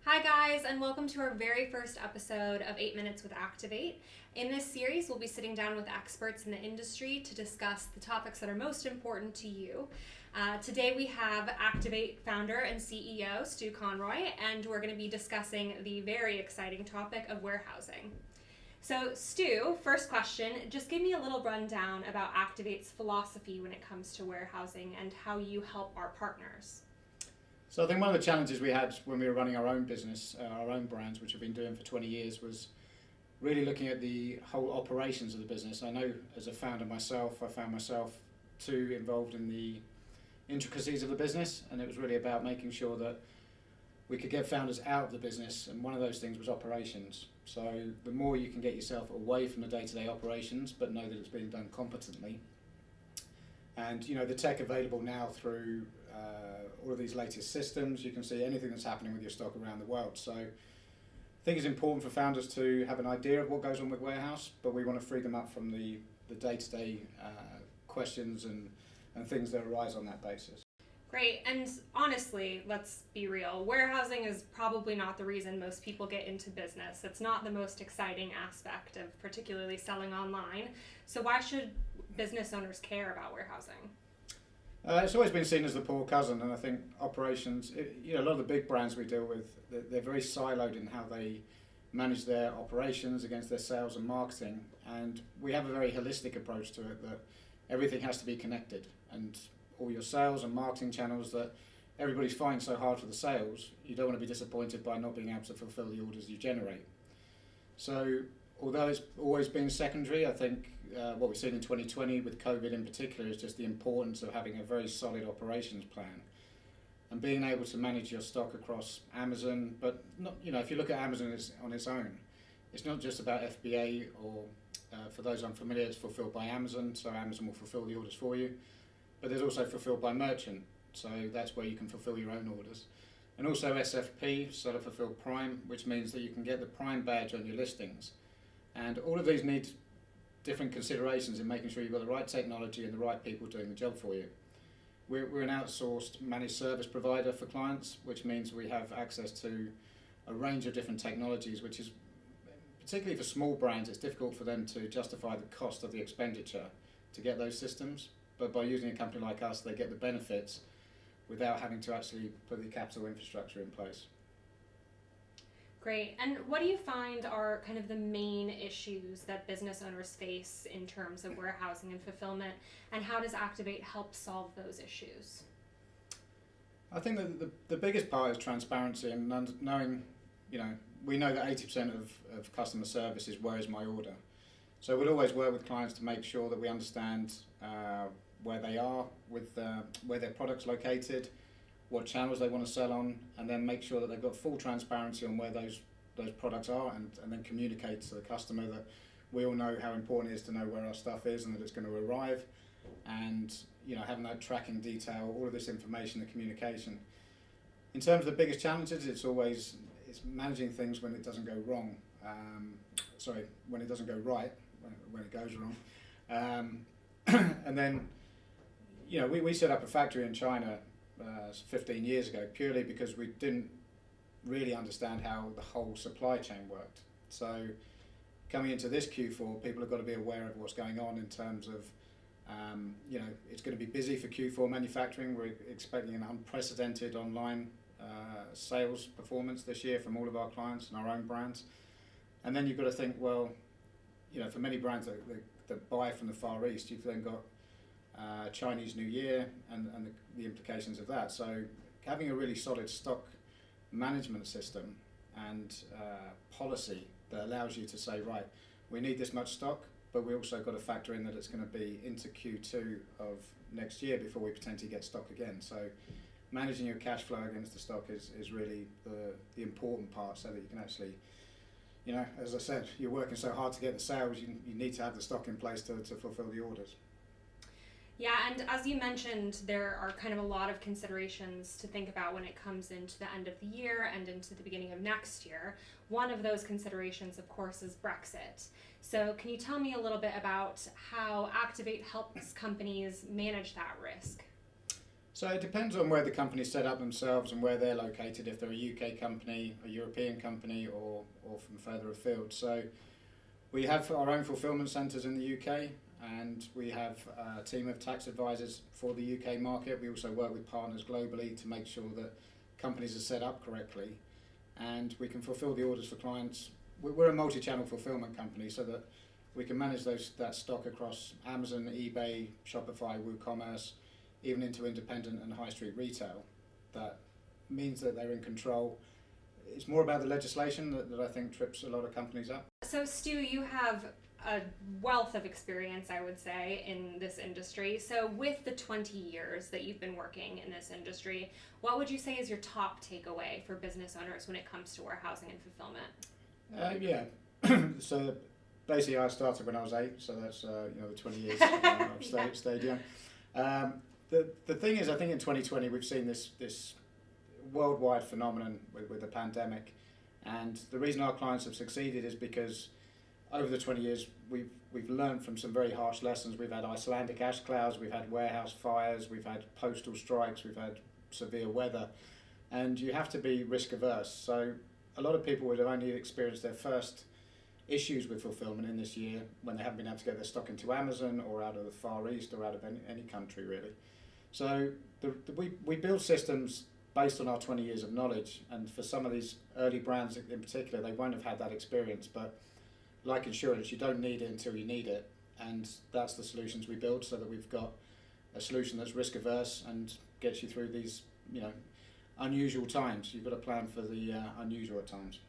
Hi guys, and welcome to our very first episode of 8 Minutes with Activ8. In this series, we'll be sitting down with experts in the industry to discuss the topics that are most important to you. Today we have Activ8 founder and CEO, Stu Conroy, and we're going to be discussing the very exciting topic of warehousing. So Stu, first question, just give me a little rundown about Activ8's philosophy when it comes to warehousing and how you help our partners. So I think one of the challenges we had when we were running our own business, our own brands, which we've been doing for 20 years, was really looking at the whole operations of the business. I know as a founder myself, I found myself too involved in the intricacies of the business, and it was really about making sure that we could get founders out of the business, and one of those things was operations. So the more you can get yourself away from the day-to-day operations, but know that it's being done competently, and you know the tech available now through all of these latest systems, you can see anything that's happening with your stock around the world. So I think it's important for founders to have an idea of what goes on with warehouse, but we want to free them up from the day-to-day questions and things that arise on that basis. Great, and honestly, let's be real, warehousing is probably not the reason most people get into business. It's not the most exciting aspect of particularly selling online. So why should business owners care about warehousing? It's always been seen as the poor cousin, and I think operations, a lot of the big brands we deal with, they're very siloed in how they manage their operations against their sales and marketing, and we have a very holistic approach to it, that everything has to be connected, and all your sales and marketing channels, that everybody's fighting so hard for the sales, you don't want to be disappointed by not being able to fulfill the orders you generate. So although it's always been secondary, I think what we've seen in 2020 with COVID in particular is just the importance of having a very solid operations plan and being able to manage your stock across Amazon. But not, if you look at Amazon on its own, it's not just about FBA or for those unfamiliar, it's fulfilled by Amazon, so Amazon will fulfill the orders for you. But there's also fulfilled by merchant, so that's where you can fulfill your own orders. And also SFP, Seller Fulfilled Prime, which means that you can get the Prime badge on your listings. And all of these need different considerations in making sure you've got the right technology and the right people doing the job for you. We're an outsourced managed service provider for clients, which means we have access to a range of different technologies, which is, particularly for small brands, it's difficult for them to justify the cost of the expenditure to get those systems. But by using a company like us, they get the benefits without having to actually put the capital infrastructure in place. Great. And what do you find are kind of the main issues that business owners face in terms of warehousing and fulfillment, and how does Activ8 help solve those issues? I think that the biggest part is transparency and knowing, we know that 80% of customer service is where is my order. So we'll always work with clients to make sure that we understand where they are with where their product's located, what channels they want to sell on, and then make sure that they've got full transparency on where those products are, and then communicate to the customer that we all know how important it is to know where our stuff is and that it's going to arrive, and having that tracking detail, all of this information, the communication. In terms of the biggest challenges, it's managing things when it doesn't go wrong. When it doesn't go right, when it goes wrong. And then, we set up a factory in China 15 years ago purely because we didn't really understand how the whole supply chain worked. So coming into this Q4, people have got to be aware of what's going on in terms of, it's going to be busy for Q4 manufacturing. We're expecting an unprecedented online sales performance this year from all of our clients and our own brands. And then you've got to think, well, for many brands that buy from the Far East, you've then got Chinese New Year and the implications of that. So having a really solid stock management system and policy that allows you to say, right, we need this much stock, but we also got to factor in that it's going to be into Q2 of next year before we potentially get stock again. So managing your cash flow against the stock is really the important part, so that you can actually, as I said, you're working so hard to get the sales, you need to have the stock in place to fulfill the orders. Yeah, and as you mentioned, there are kind of a lot of considerations to think about when it comes into the end of the year and into the beginning of next year. One of those considerations, of course, is Brexit. So can you tell me a little bit about how Activ8 helps companies manage that risk? So it depends on where the company's set up themselves and where they're located, if they're a UK company, a European company, or from further afield. So we have our own fulfilment centres in the UK, and we have a team of tax advisors for the UK market. We also work with partners globally to make sure that companies are set up correctly, and we can fulfil the orders for clients. We're a multi-channel fulfilment company, so that we can manage that stock across Amazon, eBay, Shopify, WooCommerce, even into independent and high street retail. That means that they're in control. It's more about the legislation that I think trips a lot of companies up. So Stu, you have a wealth of experience, I would say, in this industry. So with the 20 years that you've been working in this industry, what would you say is your top takeaway for business owners when it comes to warehousing and fulfillment? So basically I started when I was 8, so that's the 20 years I've stayed young. The thing is, I think in 2020 we've seen this worldwide phenomenon with the pandemic, and the reason our clients have succeeded is because over the 20 years we've learned from some very harsh lessons. We've had Icelandic ash clouds, we've had warehouse fires, we've had postal strikes, we've had severe weather, and you have to be risk averse. So a lot of people would have only experienced their first issues with fulfillment in this year when they haven't been able to get their stock into Amazon or out of the Far East or out of any country really. So we build systems based on our 20 years of knowledge, and for some of these early brands in particular, they won't have had that experience, but like insurance, you don't need it until you need it, and that's the solutions we build, so that we've got a solution that's risk averse and gets you through these unusual times. You've got to plan for the unusual at times.